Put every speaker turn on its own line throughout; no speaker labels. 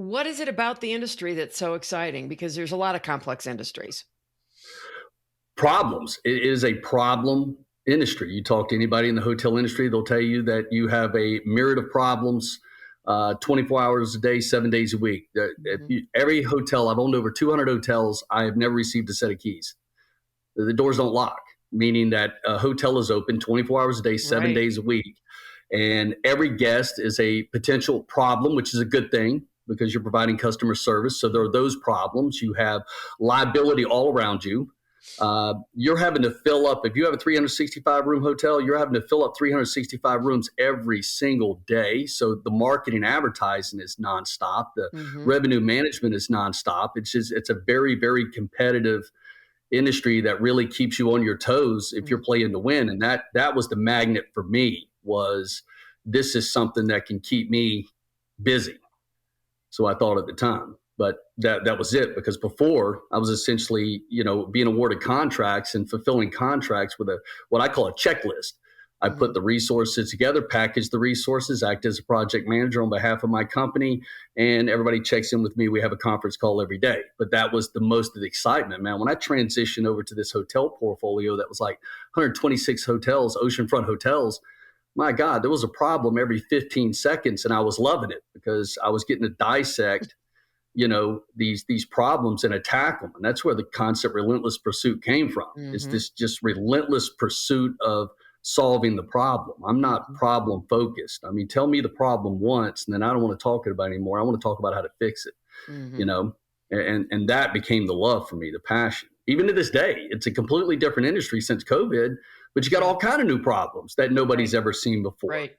What is it about the industry that's so exciting? Because there's a lot of complex industries.
Problems. It is a problem industry. You talk to anybody in the hotel industry, they'll tell you that you have a myriad of problems, 24 hours a day, 7 days a week.
Mhm.
Every hotel, I've owned over 200 hotels. I have never received a set of keys. The doors don't lock, meaning that a hotel is open 24 hours a day, seven
Right.
days a week. And every guest is a potential problem, which is a good thing because you're providing customer service. So there are those problems. You have liability all around you. You're having to fill up, if you have a 365 room hotel, you're having to fill up 365 rooms every single day. So the marketing advertising is nonstop. The
Hmm.
revenue management is nonstop. It's a very, very competitive industry that really keeps you on your toes if you're playing to win. And that was the magnet for me, was this is something that can keep me busy. So I thought at the time, but that was it, because before I was essentially, being awarded contracts and fulfilling contracts with what I call a checklist. I put
Hmm.
the resources together, package the resources, act as a project manager on behalf of my company, and everybody checks in with me. We have a conference call every day. But that was the most of the excitement, man. When I transitioned over to this hotel portfolio that was like 126 hotels, oceanfront hotels, my God, there was a problem every 15 seconds, and I was loving it because I was getting to dissect, these problems and attack them. And that's where the concept relentless pursuit came from. Is
Hmm.
this just relentless pursuit of solving the problem? I'm not
Hmm.
problem focused. I mean, tell me the problem once, and then I don't want to talk about it anymore. I want to talk about how to fix it, you
Hmm.
know? And that became the love for me, the passion. Even to this day, it's a completely different industry since COVID, but you got
Yeah.
all kind of new problems that
Right.
nobody's ever seen before,
Right.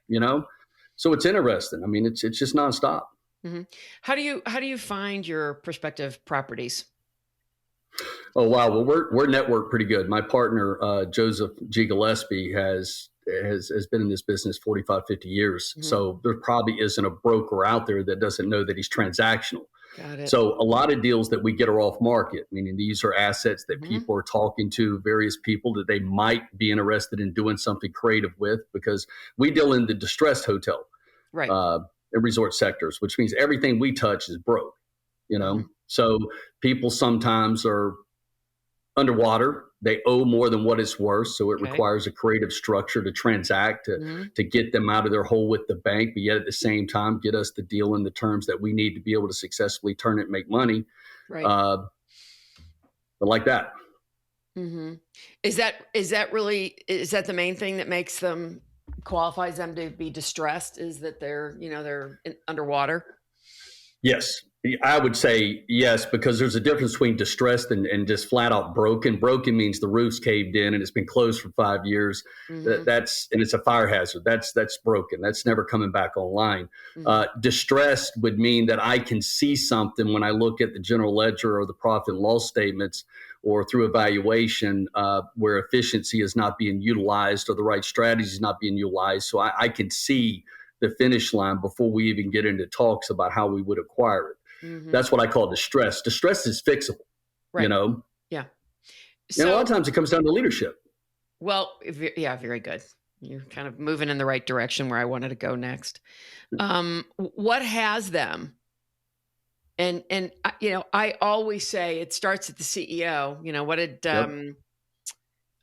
So it's interesting. I mean, it's just nonstop.
Hmm. How do you find your prospective properties?
Oh wow! Well, we're networked pretty good. My partner Joseph G. Gillespie has been in this business 45, 50 years.
Hmm.
So there probably isn't a broker out there that doesn't know that he's transactional.
Got it.
So a lot of deals that we get are off market, meaning these are assets that
Hmm.
people are talking to various people that they might be interested in doing something creative with, because we deal in the distressed hotel
Right.
uh, and resort sectors, which means everything we touch is broke.
Hmm.
So people sometimes are underwater. They owe more than what it's worth. So it
Okay.
requires a creative structure to transact,
Hmm.
to get them out of their hole with the bank, but yet at the same time, get us the deal in the terms that we need to be able to successfully turn it and make money.
Right.
Uh, but like that.
Hmm. Is that the main thing that makes them qualifies them to be distressed? Is that they're underwater?
Yes, I would say yes, because there's a difference between distressed and just flat out broken. Broken means the roof's caved in and it's been closed for 5 years.
Hmm.
And it's a fire hazard. That's broken. That's never coming back online.
Hmm.
Distressed would mean that I can see something when I look at the general ledger or the profit and loss statements, or through evaluation, where efficiency is not being utilized or the right strategy is not being utilized. So I can see the finish line before we even get into talks about how we would acquire it.
Hmm.
That's what I call distress. Distress is fixable, you
Right.
know,
Yeah.
and a lot of
So,
times it comes down to leadership.
well, yeah, very good. You're kind of moving in the right direction where I wanted to go next. What has them? And I always say it starts at the CEO. What did
Yep.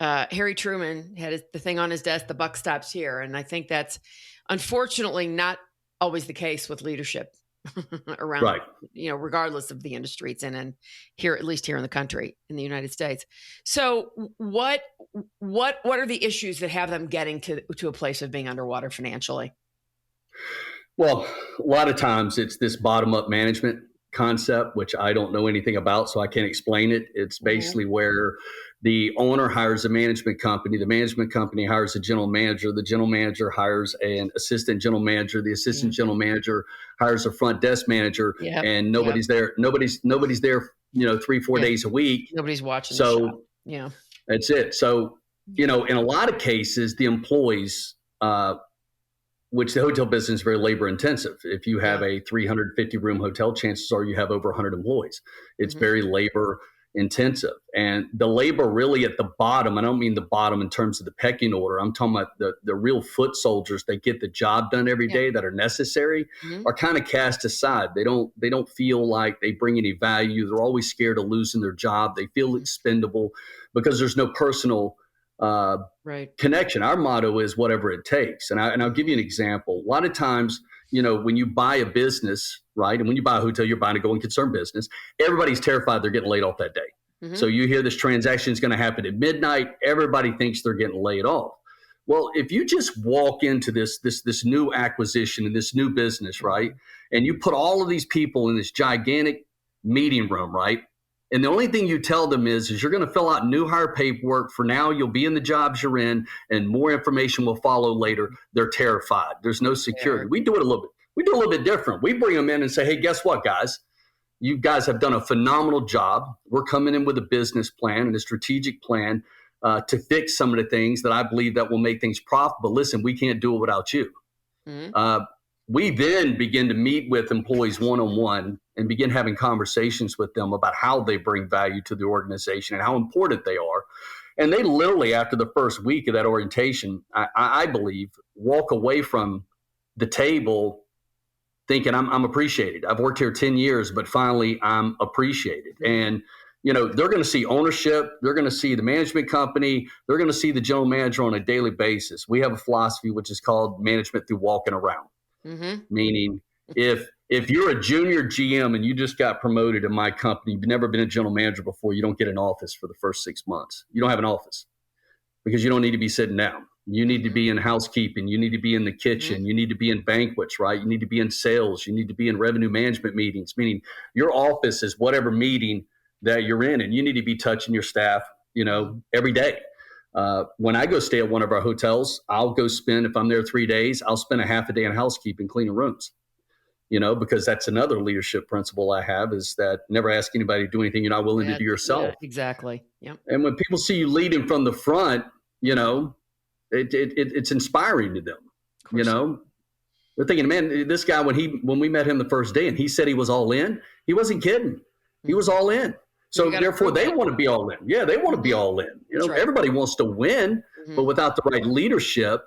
Harry Truman had the thing on his desk? The buck stops here, and I think that's unfortunately not always the case with leadership around.
Right.
Regardless of the industry it's in, and here, at least here in the country, in the United States. So, what are the issues that have them getting to a place of being underwater financially?
Well, a lot of times it's this bottom up management concept, which I don't know anything about, so I can't explain it. It's
Hmm.
basically where the owner hires a management company, the management company hires a general manager, the general manager hires an assistant general manager, the assistant
Hmm.
general manager hires a front desk manager,
Yep.
and
Yep.
nobody's there. Nobody's there, 3, 4
Yeah.
days a week.
Nobody's watching the shop.
So
Yeah.
that's it. So,
Yeah.
in a lot of cases, the employees, which the hotel business is very labor intensive. If you have
Yeah.
a 350 room hotel, chances are you have over 100 employees. It's
Hmm.
very labor intensive. And the labor really at the bottom, I don't mean the bottom in terms of the pecking order. I'm talking about the real foot soldiers that get the job done every day that are necessary, are kind of cast aside. They don't feel like they bring any value. They're always scared of losing their job. They feel expendable because there's no personal connection. Our motto is whatever it takes. And I'll give you an example. A lot of times, when you buy a business, right? And when you buy a hotel, you're buying a going concern business. Everybody's terrified they're getting laid off that day. So you hear this transaction is going to happen at midnight. Everybody thinks they're getting laid off. Well, if you just walk into this new acquisition and this new business, right? And you put all of these people in this gigantic meeting room, right? And the only thing you tell them is you're going to fill out new hire paperwork. For now, you'll be in the jobs you're in, and more information will follow later. They're terrified. There's no security. We do it a little bit. We do a little bit different. We bring them in and say, hey, guess what, guys? You guys have done a phenomenal job. We're coming in with a business plan and a strategic plan to fix some of the things that I believe that will make things profitable. Listen, we can't do it without you. We then begin to meet with employees one-on-one and begin having conversations with them about how they bring value to the organization and how important they are. And they literally, after the first week of that orientation, I believe, walk away from the table thinking, I'm appreciated. I've worked here 10 years, but finally I'm appreciated. And, they're going to see ownership. They're going to see the management company. They're going to see the general manager on a daily basis. We have a philosophy which is called management through walking around. Meaning if you're a junior GM and you just got promoted in my company, you've never been a general manager before, you don't get an office for the first 6 months. You don't have an office because you don't need to be sitting down. You need to be in housekeeping. You need to be in the kitchen. You need to be in banquets, right? You need to be in sales. You need to be in revenue management meetings, meaning your office is whatever meeting that you're in, and you need to be touching your staff, every day. When I go stay at one of our hotels, I'll go spend, if I'm there 3 days, I'll spend a half a day in housekeeping, cleaning rooms, because that's another leadership principle I have, is that never ask anybody to do anything you're not willing to do yourself.
Yeah, exactly. Yep.
And when people see you leading from the front, it's inspiring to them. They're thinking, man, this guy, when we met him the first day and he said he was all in, he wasn't kidding. He was all in. So therefore they want to be all in. Yeah, they want to be all in. Everybody wants to win, but without the right leadership,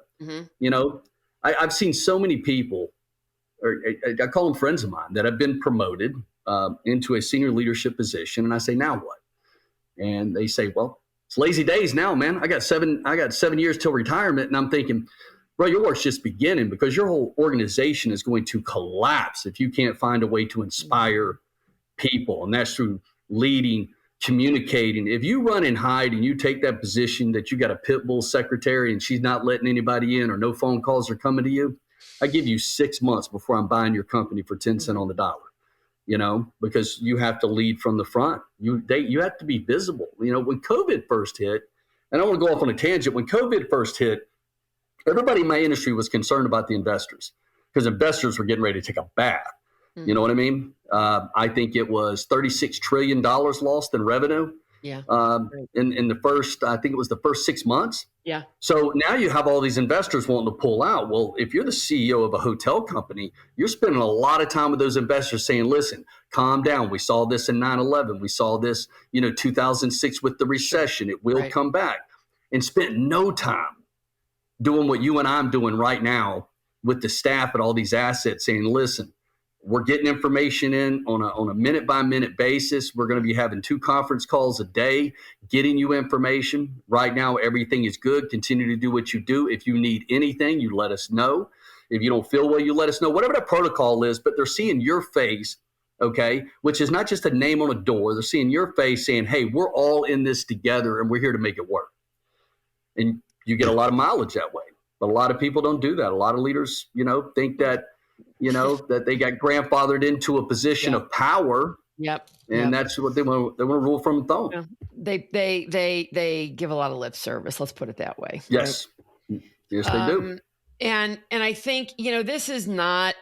I've seen so many people, or I call them friends of mine, that have been promoted into a senior leadership position. And I say, now what? And they say, well, it's lazy days now, man. I got 7 years till retirement. And I'm thinking, bro, your work's just beginning, because your whole organization is going to collapse if you can't find a way to inspire people. And that's through leading, communicating. If you run and hide and you take that position that you got a pit bull secretary and she's not letting anybody in, or no phone calls are coming to you, I give you 6 months before I'm buying your company for 10 cents on the dollar, because you have to lead from the front. You have to be visible. When COVID first hit, and I want to go off on a tangent, when COVID first hit, everybody in my industry was concerned about the investors, because investors were getting ready to take a bath. You know what I mean? I think it was $36 trillion lost in revenue. Yeah. In the first, I think it was the first 6 months. Yeah. So now you have all these investors wanting to pull out. Well, if you're the CEO of a hotel company, you're spending a lot of time with those investors saying, listen, calm down. We saw this in 9/11. We saw this, 2006 with the recession. It will come back. And spent no time doing what you and I'm doing right now with the staff and all these assets, saying, listen, we're getting information in on a minute by minute basis. We're going to be having 2 conference calls a day, getting you information. Right now, everything is good. Continue to do what you do. If you need anything, you let us know. If you don't feel well, you let us know. Whatever the protocol is, but they're seeing your face, okay, which is not just a name on a door. They're seeing your face saying, hey, we're all in this together and we're here to make it work. And you get a lot of mileage that way. But a lot of people don't do that. A lot of leaders, think that, that they got grandfathered into a position of power. Yep. And that's what they want to rule from the throne.
They give a lot of lip service. Let's put it that way.
Yes. Right? Yes, they do.
And I think, this is not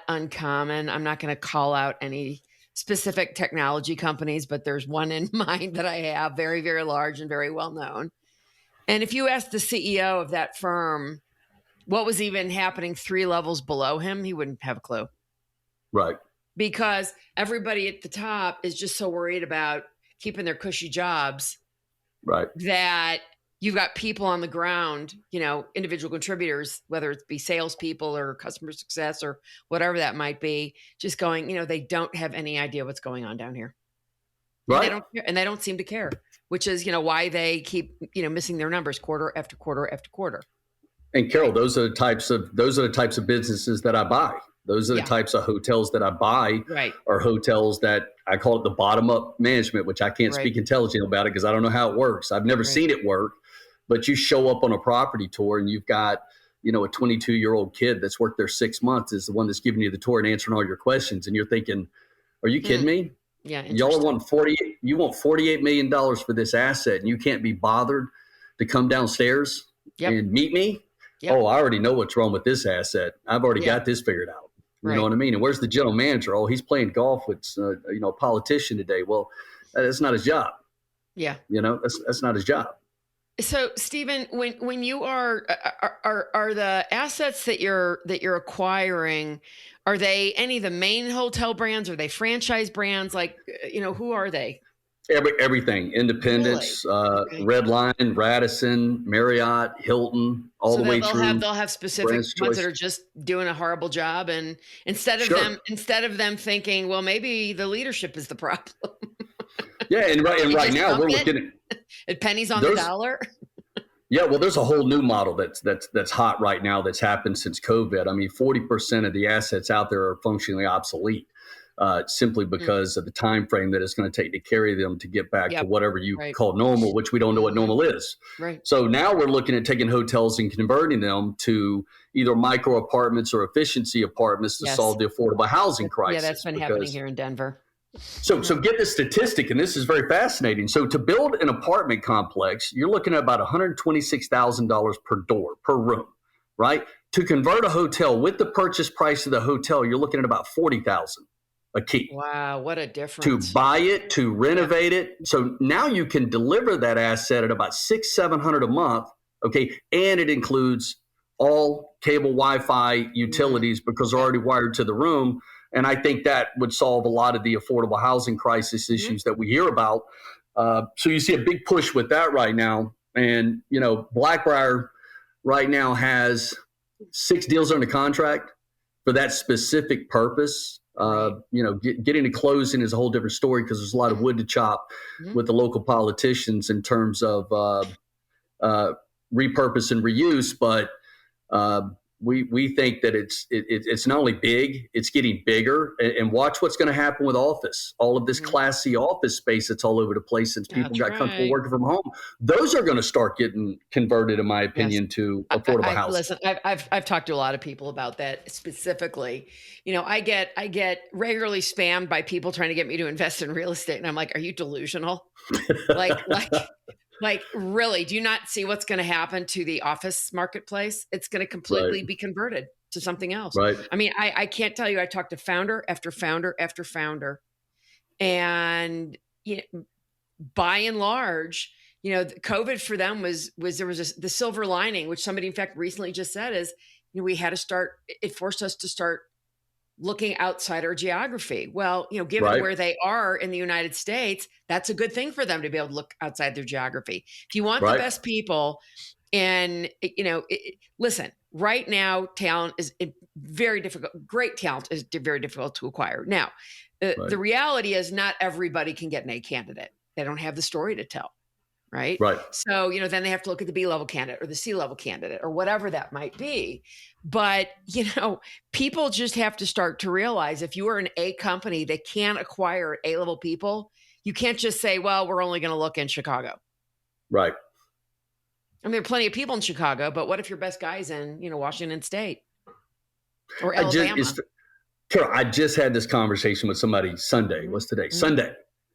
uncommon. I'm not going to call out any specific technology companies, but there's one in mind that I have, very, very large and very well known. And if you ask the CEO of that firm what was even happening 3 levels below him, he wouldn't have a clue.
Right.
because everybody at the top is just so worried about keeping their cushy jobs
Right.
that you've got people on the ground, individual contributors, whether it be salespeople or customer success or whatever that might be, just going, they don't have any idea what's going on down here. And
Right.
they don't care, and they don't seem to care, which is, why they keep, missing their numbers quarter after quarter after quarter.
And Carol, those are the types of businesses that I buy. Those are the types of hotels that I buy, are hotels that I call it the bottom up management, which I can't speak intelligently about it because I don't know how it works. I've never seen it work, but you show up on a property tour and you've got, a 22-year-old kid that's worked there 6 months is the one that's giving you the tour and answering all your questions. And you're thinking, are you kidding me?
Yeah.
Y'all want $48 million for this asset and you can't be bothered to come downstairs and meet me? Yep. Oh, I already know what's wrong with this asset. I've already got this figured out. You know what I mean? And where's the general manager? Oh, he's playing golf with, a politician today. Well, that's not his job.
Yeah.
That's not his job.
So, Stephen, when you are the assets that you're acquiring, are they any of the main hotel brands? Are they franchise brands? Like, who are they?
Everything, Independence, Red Line, Radisson, Marriott, Hilton, all the way through.
They'll have specific ones that are just doing a horrible job, and instead of them thinking, well, maybe the leadership is the problem.
Yeah, and right now we're looking
at pennies on the dollar.
Yeah, well, there's a whole new model that's hot right now that's happened since COVID. I mean, 40% of the assets out there are functionally obsolete. Simply because of the time frame that it's going to take to carry them to get back to whatever you call normal, which we don't know what normal is. Right. So now we're looking at taking hotels and converting them to either micro apartments or efficiency apartments to solve the affordable housing crisis.
Yeah, that's been happening here in Denver.
So get this statistic, and this is very fascinating. So to build an apartment complex, you're looking at about $126,000 per door, per room, right? To convert a hotel with the purchase price of the hotel, you're looking at about $40,000. A key.
Wow, what a difference.
To buy it, to renovate it. So now you can deliver that asset at about $600-700 a month, okay? And it includes all cable Wi-Fi utilities because they're already wired to the room. And I think that would solve a lot of the affordable housing crisis issues that we hear about. So you see a big push with that right now. And, Briar right now has 6 deals under contract for that specific purpose. Getting to closing is a whole different story because there's a lot of wood to chop with the local politicians in terms of repurpose and reuse. But we think that it's not only big, it's getting bigger. And watch what's going to happen with office. All of this Class C office space that's all over the place since people got comfortable working from home. Those are going to start getting converted, in my opinion, to affordable housing.
Listen, I've talked to a lot of people about that specifically. I get regularly spammed by people trying to get me to invest in real estate, and I'm like, are you delusional? Like, really, do you not see what's going to happen to the office marketplace? It's going to completely be converted to something else.
Right.
I mean, I can't tell you, I talked to founder after founder after founder. And by and large, COVID for them was there was the silver lining, which somebody in fact recently just said is, we had to start, it forced us to start looking outside our geography. Well, given where they are in the United States, that's a good thing for them to be able to look outside their geography. If you want the best people, and listen, right now, talent is very difficult. Great talent is very difficult to acquire. Now, the reality is not everybody can get an A candidate. They don't have the story to tell. Right. So, then they have to look at the B-level candidate or the C-level candidate or whatever that might be. But, people just have to start to realize if you are an A company that can't acquire A-level people, you can't just say, well, we're only going to look in Chicago.
Right.
I mean, there are plenty of people in Chicago, but what if your best guy's in, Washington State or Alabama?
Carol, I just had this conversation with somebody Sunday. What's today? Sunday.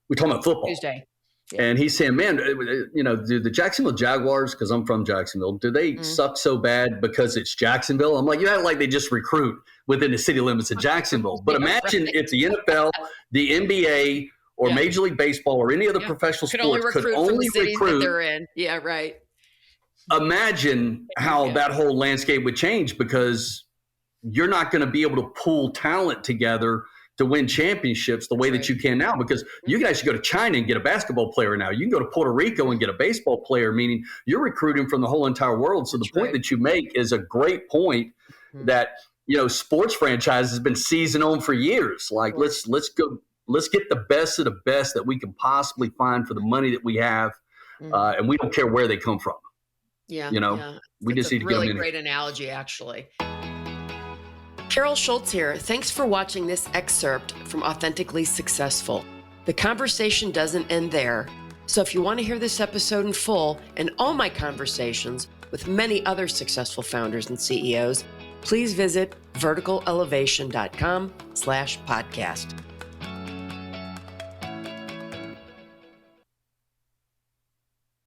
We're talking about football.
Tuesday.
Yeah. And he's saying, man, do the Jacksonville Jaguars, because I'm from Jacksonville, do they suck so bad because it's Jacksonville? I'm like, you act like they just recruit within the city limits of Jacksonville. But imagine if the NFL, the NBA, or Major League Baseball, or any other professional sports could only recruit
that they're in. Yeah, right.
Imagine how that whole landscape would change, because you're not going to be able to pull talent together to win championships the way that you can now, because you can actually go to China and get a basketball player now. You can go to Puerto Rico and get a baseball player, meaning you're recruiting from the whole entire world. So the point that you make is a great point that, sports franchise has been seizing on for years. Like, let's get the best of the best that we can possibly find for the money that we have. And we don't care where they come from.
Yeah.
We just need to
really great analogy, actually. Carol Schultz here. Thanks for watching this excerpt from Authentically Successful. The conversation doesn't end there. So if you want to hear this episode in full and all my conversations with many other successful founders and CEOs, please visit verticalelevation.com/podcast.